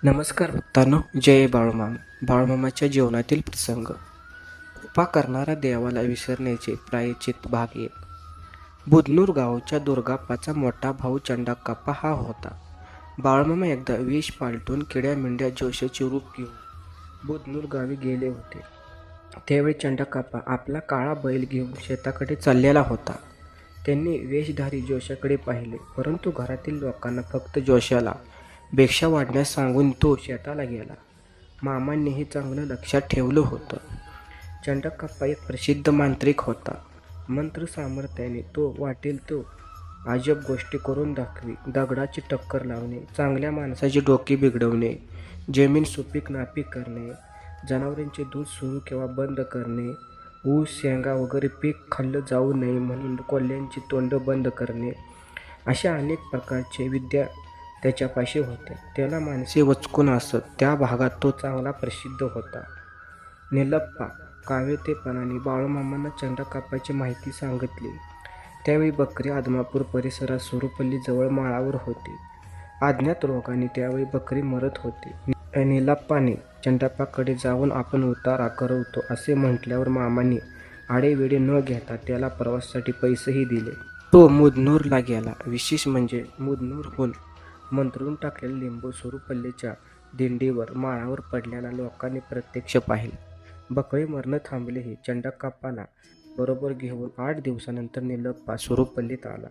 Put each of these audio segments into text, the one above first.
नमस्कार भक्तांनो, जय बाळूमामा. बाळूमामाच्या जीवनातील प्रसंग. कृपा करणारा देवाला विसरण्याचे प्रायश्चित्त भाग 1. बुधनूर गावच्या दुर्गाप्पाचा मोठा भाऊ चंडाकाप्पा हा होता. बाळूमामा एकदा वेश पालटून किड्या-मेंढ्या जोशाचे रूप घेऊन बुधनूर गावी गेले होते. त्यावेळी चंडाकाप्पा आपला काळा बैल घेऊन शेताकडे चाललेला होता. त्यांनी वेशधारी जोशाकडे पाहिले, परंतु घरातील लोकांना फक्त जोशाला भिक्षा वाढण्यास सांगून तो शेताला गेला. मामांनी हे चांगलं लक्षात ठेवलं होतं. चंडाकाप्पा एक प्रसिद्ध मांत्रिक होता. मंत्र सामर्थ्याने तो वाटेल तो अजब गोष्टी करून दाखवी. दगडाची टक्कर लावणे, चांगल्या माणसाची डोके बिघडवणे, जमीन सुपीक नापीक करणे, जनावरांचे दूध सुरू किंवा बंद करणे, ऊस शेंगा वगैरे पीक खाल्लं जाऊ नये म्हणून कोल्ह्यांची तोंड बंद करणे, अशा अनेक प्रकारचे विद्या त्याच्यापाशी होत्या. त्याला माणसे वचकून असत. त्या भागात तो चांगला प्रसिद्ध होता. निलप्पा कावेतेपणाने बाळूमामांना चंडाकाप्पाची माहिती सांगितली. त्यावेळी बकरी आदमापूर परिसरात सुरूपल्लीजवळ माळावर होती. अज्ञात रोगाने त्यावेळी बकरी मरत होती. निलप्पाने चंडाप्पाकडे जाऊन आपण उतारा करवतो असे म्हटल्यावर मामांनी आडेवेडे न घेता त्याला प्रवासासाठी पैसेही दिले. तो मुदनूरला गेला. विशेष म्हणजे मुदनूरहून मंत्रून टाकलेले लिंबू सुरूपल्लीच्या दिंडीवर माळावर पडल्याला लोकांनी प्रत्यक्ष पाहिले. बकरी मरणं थांबलेही. चंडाकाप्पाला बरोबर घेऊन 8 दिवसानंतर निलप्पा सुरूपल्लीत आला.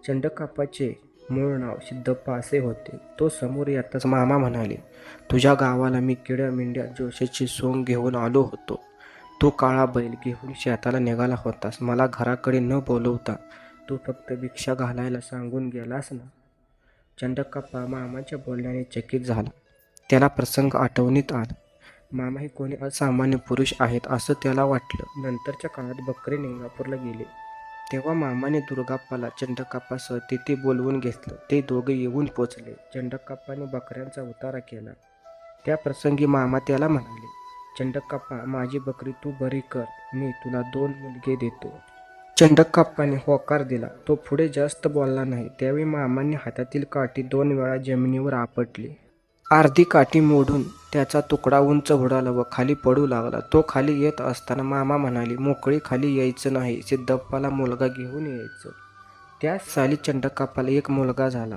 चंडाकाप्पाचे मूळ नाव सिद्धप्पा असे होते. तो समोर येताच मामा म्हणाले, तुझ्या गावाला मी किड्या-मेंढ्या जोशाची सोंग घेऊन आलो होतो. तू काळा बैल घेऊन शेताला निघाला होतास. मला घराकडे न बोलवता तू फक्त भिक्षा घालायला सांगून गेलास ना. चंडाकाप्पा मामाच्या बोलण्याने चकित झाला. त्याला प्रसंग आठवणीत आला. मामा हे कोणी असामान्य पुरुष आहेत असं त्याला वाटलं. नंतरच्या काळात बकरी निंगापूरला गेले तेव्हा मामाने दुर्गाप्पाला चंडाकाप्पासह तिथे बोलवून घेतलं. ते दोघे येऊन पोचले. चंडाकाप्पाने बकऱ्यांचा उतारा केला. त्या प्रसंगी मामा त्याला म्हणाले, चंडाकाप्पा, माझी बकरी तू बरी कर, मी तुला 2 मुलगे देतो. चंडाकाप्पाने होकार दिला. तो पुढे जास्त बोलला नाही. त्यावेळी मामांनी हातातील काठी 2 वेळा जमिनीवर आपटली. अर्धी काठी मोडून त्याचा तुकडा उंच उडाला व खाली पडू लागला. तो खाली येत असताना मामा म्हणाले, मोकळी खाली यायचं नाही, सिद्धप्पाला मुलगा घेऊन यायचं. त्याच साली चंडाकाप्पाला एक मुलगा झाला.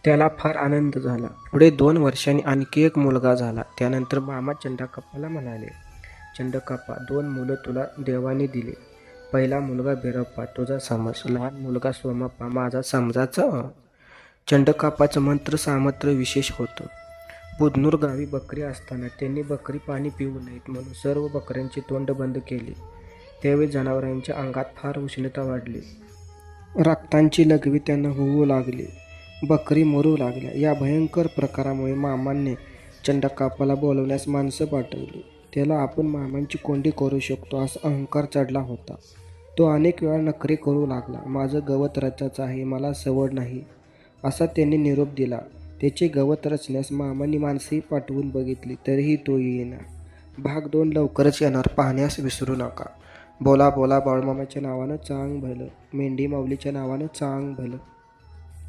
त्याला फार आनंद झाला. पुढे 2 वर्षांनी आणखी एक मुलगा झाला. त्यानंतर मामा चंडाकाप्पाला म्हणाले, चंडाकाप्पा, 2 मुलं तुला देवाने दिली. पहिला मुलगा बिरप्पा, तुझा समज. लहान मुलगा सोमप्पा, माझा समजाचा. चंडाकाप्पाचं मंत्र सामर्थ्य विशेष होतं. बुधनूर गावी बकरी असताना त्यांनी बकरी पाणी पिऊ नयेत म्हणून सर्व बकऱ्यांची तोंड बंद केली. त्यावेळी जनावरांच्या अंगात फार उष्णता वाढली. रक्तांची लघवी त्यांना होऊ लागली. बकरी मरू लागल्या. या भयंकर प्रकारामुळे मामांनी चंडाकाप्पाला बोलवण्यास माणसं पाठवली. त्याला आपण मामांची कोंडी करू शकतो असा अहंकार चढला होता. तो अनेक वेळा नखरे करू लागला. माझं गवत रचाचं आहे, मला सवड नाही असा त्यांनी निरोप दिला. त्याचे गवत रचण्यास मामांनी माणसेही पाठवून बघितली तरीही तो येईना. भाग 2 लवकरच येणार, पाहण्यास विसरू नका. बोला बोला बाळूमामाच्या नावानं चांग भलं, मेंढी माऊलीच्या नावानं चांग भलं.